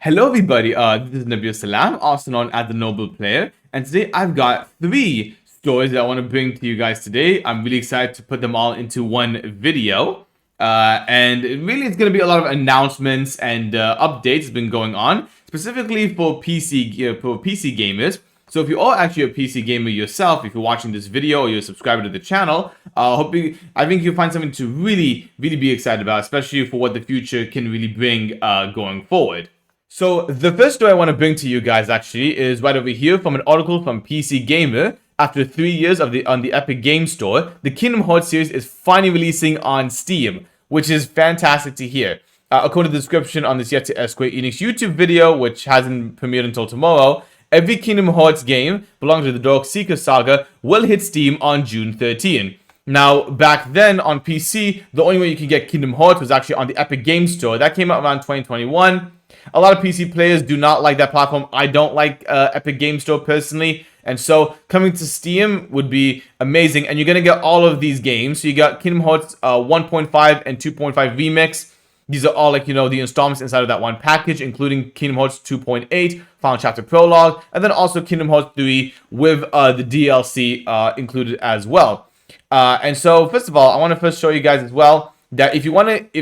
Hello everybody, this is Nabil Salam, also known as the Noble Player, and today I've got 3 stories that I want to bring to you guys today. I'm really excited to put them all into one video, and really it's going to be a lot of announcements and updates been going on, specifically for PC gamers. So if you're all actually a PC gamer yourself, if you're watching this video or you're a subscriber to the channel, I think you'll find something to really be excited about, especially for what the future can really bring going forward. So the first story I want to bring to you guys actually is right over here from an article from PC Gamer. After 3 years on the Epic Game Store, the Kingdom Hearts series is finally releasing on Steam, which is fantastic to hear. According to the description on this yet to Square Enix YouTube video, which hasn't premiered until tomorrow, every Kingdom Hearts game belonging to the Dark Seeker saga will hit Steam on June 13. Now, back then on PC, the only way you could get Kingdom Hearts was actually on the Epic Game Store. That came out around 2021. A lot of PC players do not like that platform. I don't like Epic Game Store personally. And so coming to Steam would be amazing. And you're going to get all of these games. So you got Kingdom Hearts 1.5 and 2.5 Remix. These are all the installments inside of that one package, including Kingdom Hearts 2.8, Final Chapter Prologue, and then also Kingdom Hearts 3 with the DLC included as well. And so first of all, I want to first show you guys as well that if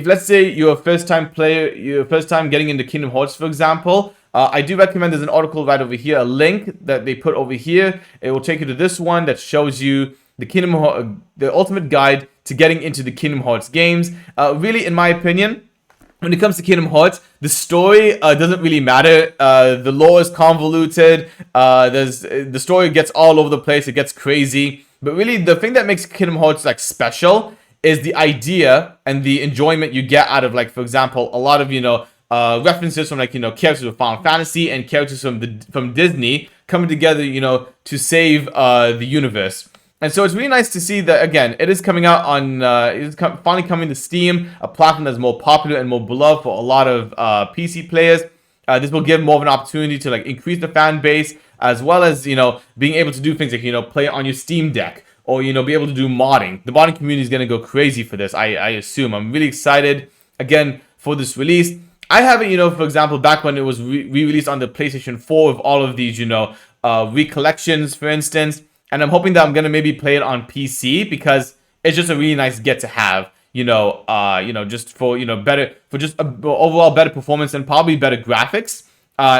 let's say you're a first time player, you're first time getting into Kingdom Hearts, for example, I do recommend there's an article right over here, a link that they put over here. It will take you to this one that shows you the ultimate guide to getting into the Kingdom Hearts games. Really, in my opinion, when it comes to Kingdom Hearts, the story doesn't really matter. The lore is convoluted. The story gets all over the place. It gets crazy. But really, the thing that makes Kingdom Hearts special is the idea and the enjoyment you get out of, for example, a lot of references from characters of Final Fantasy and characters from Disney coming together to save the universe. And so it's really nice to see that, again, it is coming out on finally coming to Steam, a platform that's more popular and more beloved for a lot of PC players. This will give more of an opportunity to increase the fan base, as well as being able to do things like play it on your Steam Deck, or be able to do modding. The modding community is going to go crazy for this, I assume. I'm really excited again for this release. I have it, for example, back when it was re-released on the PlayStation 4 with all of these recollections, for instance, and I'm hoping that I'm going to maybe play it on PC because it's just a really nice get to have, just for overall better performance and probably better graphics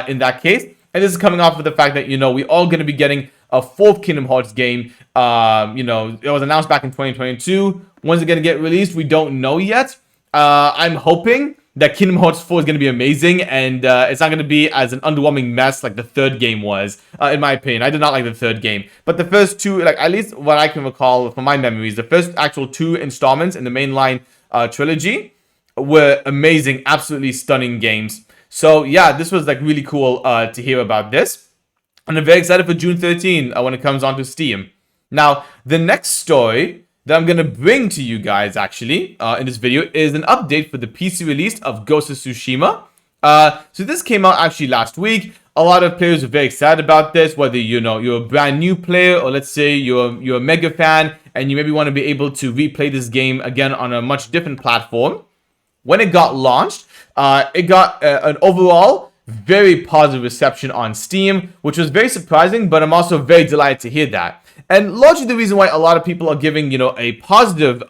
in that case. And this is coming off of the fact that we all going to be getting a 4th Kingdom Hearts game. It was announced back in 2022. When's it going to get released? We don't know yet. I'm hoping that Kingdom Hearts 4 is going to be amazing, and it's not going to be as an underwhelming mess like the 3rd game was, in my opinion. I did not like the 3rd game. But the first 2, at least what I can recall from my memories, the first actual 2 installments in the mainline trilogy were amazing, absolutely stunning games. So yeah, this was really cool to hear about this. And I'm very excited for June 13 when it comes onto Steam. Now, the next story that I'm going to bring to you guys actually in this video is an update for the PC release of Ghost of Tsushima. So this came out actually last week. A lot of players are very excited about this, whether you're a brand new player or let's say you're a mega fan and you maybe want to be able to replay this game again on a much different platform. When it got launched, it got an overall very positive reception on Steam, which was very surprising, but I'm also very delighted to hear that. And largely the reason why a lot of people are giving, a positive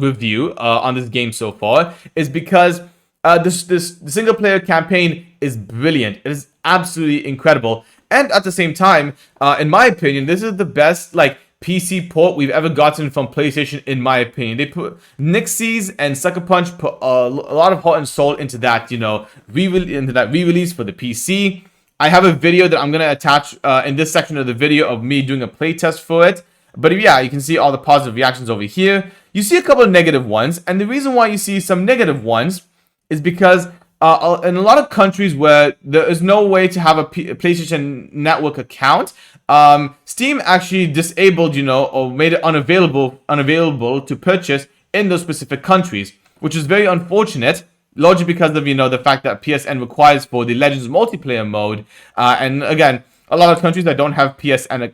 review on this game so far is because this single player campaign is brilliant. It is absolutely incredible. And at the same time, in my opinion, this is the best PC port we've ever gotten from PlayStation, in my opinion. They put Nixies and Sucker Punch put a lot of heart and soul into that, re-release for the PC. I have a video that I'm going to attach in this section of the video of me doing a playtest for it. But yeah, you can see all the positive reactions over here. You see a couple of negative ones, and the reason why you see some negative ones is because in a lot of countries where there is no way to have a PlayStation Network account, Steam actually disabled, or made it unavailable to purchase in those specific countries, which is very unfortunate. Largely because of the fact that PSN requires for the Legends multiplayer mode, and again, a lot of countries that don't have PSN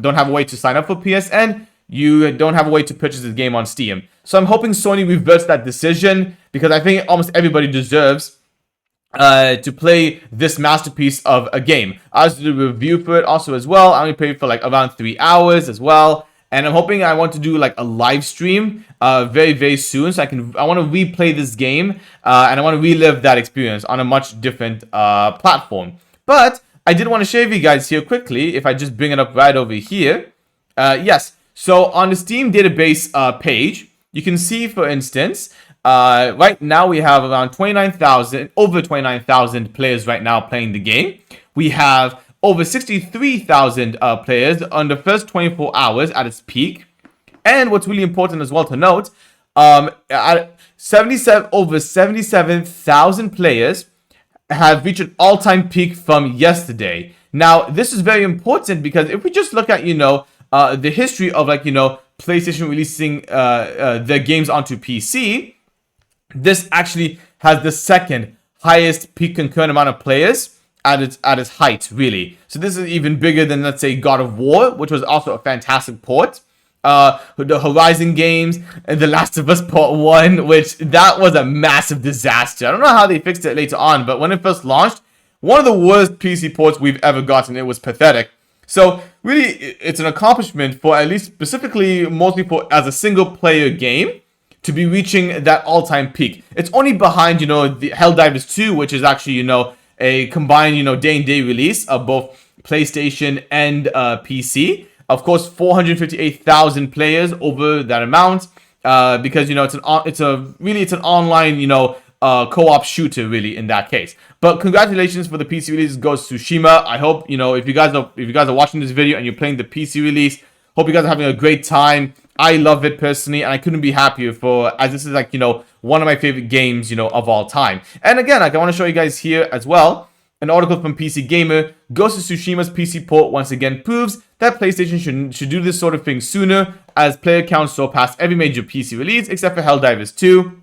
don't have a way to sign up for PSN. You don't have a way to purchase this game on Steam. So I'm hoping Sony reverts that decision because I think almost everybody deserves to play this masterpiece of a game. I also did a review for it also as well. I only played for like around 3 hours as well. And I'm hoping I want to do like a live stream very, very soon. So I want to replay this game and I want to relive that experience on a much different platform. But I did want to share with you guys here quickly, if I just bring it up right over here. Yes, so on the Steam database page, you can see, for instance, right now we have around 29,000, over 29,000 players right now playing the game. We have over 63,000 players on the first 24 hours at its peak. And what's really important as well to note, at over 77,000 players have reached an all-time peak from yesterday. Now, this is very important because if we just look at, the history of PlayStation releasing their games onto PC, this actually has the second highest peak concurrent amount of players at its height, really. So this is even bigger than, let's say, God of War, which was also a fantastic port. The Horizon games and The Last of Us Part 1, which that was a massive disaster. I don't know how they fixed it later on, but when it first launched, one of the worst PC ports we've ever gotten. It was pathetic. So really, it's an accomplishment for, at least specifically, mostly for as a single player game, to be reaching that all-time peak. It's only behind, the Helldivers 2, which is actually, a combined, day-and-day release of both PlayStation and PC. Of course, 458,000 players over that amount, because it's an online, co-op shooter, really, in that case. But congratulations for the PC release goes to Tsushima. I hope, if you guys are watching this video and you're playing the PC release, hope you guys are having a great time. I love it personally, and I couldn't be happier as this is one of my favorite games, of all time. And again, I want to show you guys here as well an article from PC Gamer. Ghost of Tsushima's PC port once again proves that PlayStation should do this sort of thing sooner, as player counts surpass every major PC release except for Helldivers 2.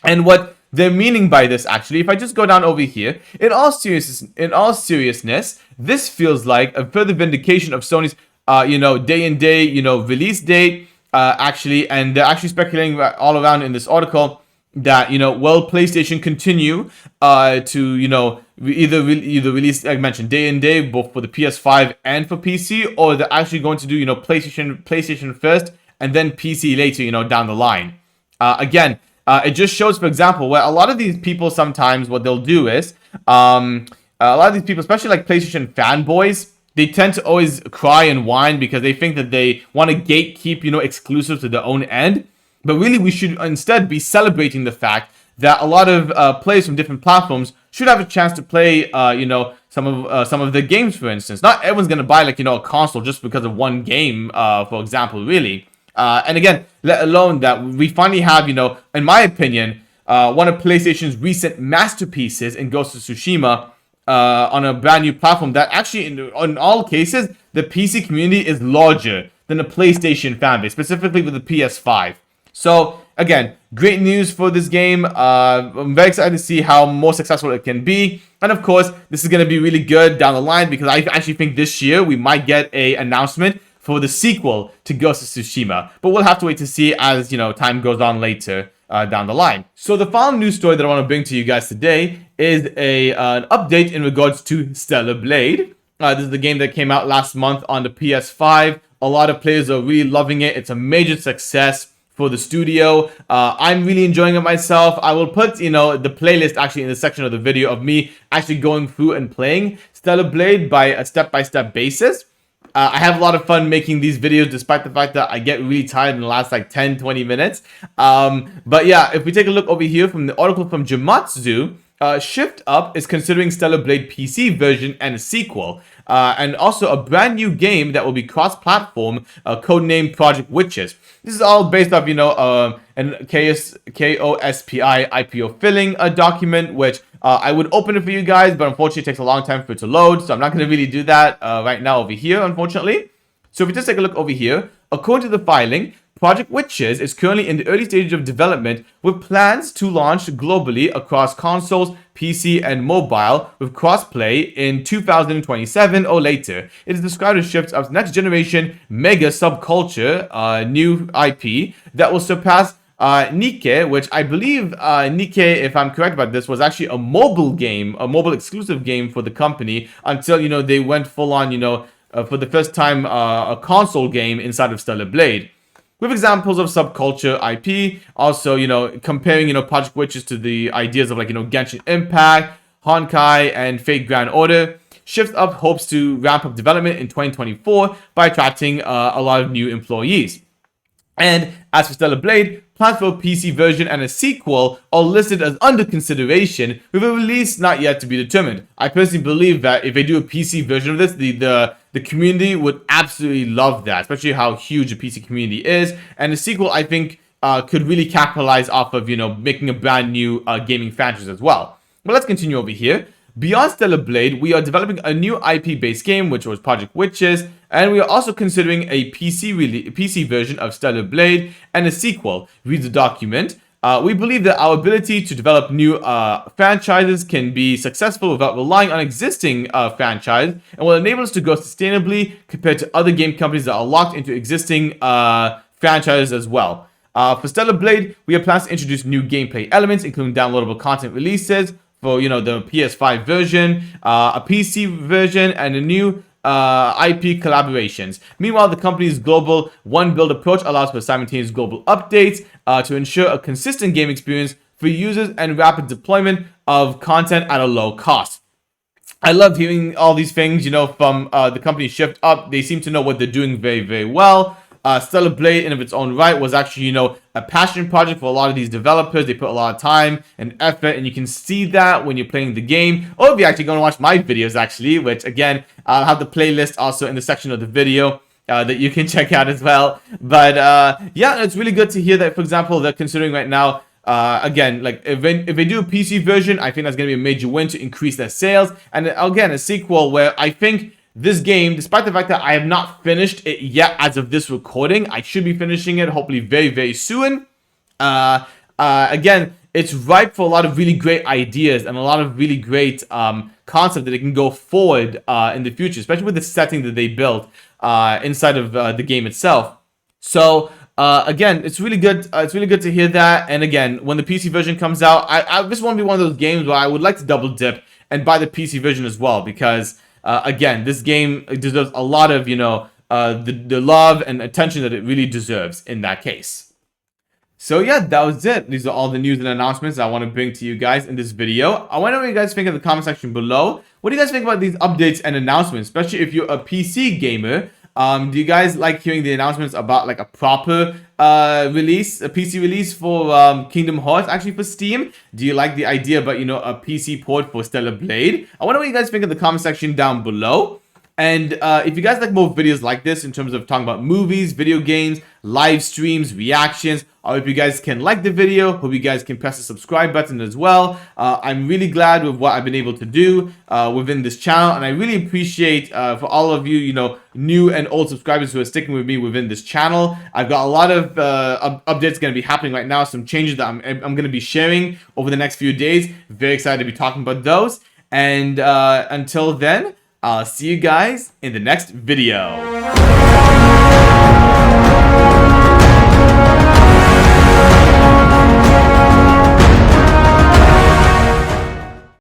And what they're meaning by this, actually, if I just go down over here, in all seriousness, this feels like a further vindication of Sony's day and day, release date. Actually, and they're actually speculating all around in this article that, will PlayStation continue to, either release, like I mentioned, day and day, both for the PS5 and for PC, or they're actually going to do, PlayStation first and then PC later, down the line. Again, it just shows, for example, where a lot of these people sometimes, what they'll do is, a lot of these people, especially like PlayStation fanboys, they tend to always cry and whine because they think that they want to gatekeep, exclusives to their own end. But really, we should instead be celebrating the fact that a lot of players from different platforms should have a chance to play, some of the games, for instance. Not everyone's going to buy, a console just because of one game, for example, really. And again, let alone that we finally have, in my opinion, one of PlayStation's recent masterpieces in Ghost of Tsushima, on a brand new platform that actually, in all cases, the PC community is larger than the PlayStation fanbase, specifically with the PS5. So, again, great news for this game. I'm very excited to see how more successful it can be. And of course, this is going to be really good down the line, because I actually think this year we might get an announcement for the sequel to Ghost of Tsushima. But we'll have to wait to see as, time goes on later down the line. So the final news story that I want to bring to you guys today is an update in regards to Stellar Blade. This is the game that came out last month on the PS5. A lot of players are really loving it. It's a major success for the studio. I'm really enjoying it myself. I will put, the playlist actually in the section of the video of me actually going through and playing Stellar Blade by a step-by-step basis. I have a lot of fun making these videos, despite the fact that I get really tired in the last 10-20 minutes. But yeah, if we take a look over here from the article from Jamatsu, Shift Up is considering Stellar Blade PC version and a sequel, and also a brand new game that will be cross-platform, codenamed Project Witches. This is all based off, an KOSPI IPO filling document, which I would open it for you guys, but unfortunately it takes a long time for it to load, so I'm not going to really do that right now over here, unfortunately. So if we just take a look over here, according to the filing, Project Witches is currently in the early stages of development, with plans to launch globally across consoles, PC, and mobile, with crossplay in 2027 or later. It is described as Shift Up's next generation mega subculture, new IP that will surpass Nikke, which I believe Nikke, if I'm correct about this, was actually a mobile game, a mobile exclusive game for the company until, you know, they went full on, you know, for the first time, a console game inside of Stellar Blade. With examples of subculture IP, also, you know, comparing, you know, Project Witches to the ideas of, like, you know, Genshin Impact, Honkai, and Fate Grand Order. Shift Up hopes to ramp up development in 2024 by attracting a lot of new employees. And as for Stellar Blade, plans for a PC version and a sequel are listed as under consideration, with a release not yet to be determined. I personally believe that if they do a PC version of this, the community would absolutely love that, especially how huge the PC community is. And the sequel, I think, could really capitalize off of, you know, making a brand new gaming franchise as well. But let's continue over here. Beyond Stellar Blade, we are developing a new IP-based game, which was Project Witches, and we are also considering a PC version of Stellar Blade and a sequel. Read the document. We believe that our ability to develop new franchises can be successful without relying on existing franchises, and will enable us to grow sustainably compared to other game companies that are locked into existing franchises as well. For Stellar Blade, we have plans to introduce new gameplay elements, including downloadable content releases for, you know, the PS5 version, a PC version, and a new IP collaborations. Meanwhile, the company's global one-build approach allows for simultaneous global updates to ensure a consistent game experience for users and rapid deployment of content at a low cost. I love hearing all these things, you know, from the company Shift Up. They seem to know what they're doing very, very well. Stellar Blade, in of its own right, was actually, you know, a passion project for a lot of these developers. They put a lot of time and effort, and you can see that when you're playing the game. Or if you're actually going to watch my videos, actually, which, again, I'll have the playlist also in the section of the video that you can check out as well. But, yeah, it's really good to hear that, for example, they're considering right now, again, like, if they do a PC version, I think that's going to be a major win to increase their sales. And, again, a sequel where I think this game, despite the fact that I have not finished it yet as of this recording, I should be finishing it hopefully very, very soon. Again, it's ripe for a lot of really great ideas and a lot of really great concepts that it can go forward in the future, especially with the setting that they built inside of the game itself. So again, it's really good. It's really good to hear that. And again, when the PC version comes out, I this won't be one of those games where I would like to double dip and buy the PC version as well, because again, this game deserves a lot of, you know, the love and attention that it really deserves in that case. So yeah, that was it. These are all the news and announcements I want to bring to you guys in this video. I want to know what you guys think in the comment section below. What do you guys think about these updates and announcements, especially if you're a PC gamer? Do you guys like hearing the announcements about like a proper release, a PC release for Kingdom Hearts, actually for Steam? Do you like the idea about, you know, a PC port for Stellar Blade? I wonder what you guys think in the comment section down below. And if you guys like more videos like this in terms of talking about movies, video games, live streams, reactions, I hope you guys can like the video. Hope you guys can press the subscribe button as well. I'm really glad with what I've been able to do within this channel, and I really appreciate for all of you, you know, new and old subscribers who are sticking with me within this channel. I've got a lot of updates going to be happening right now, some changes that I'm going to be sharing over the next few days. Very excited to be talking about those. And until then, I'll see you guys in the next video.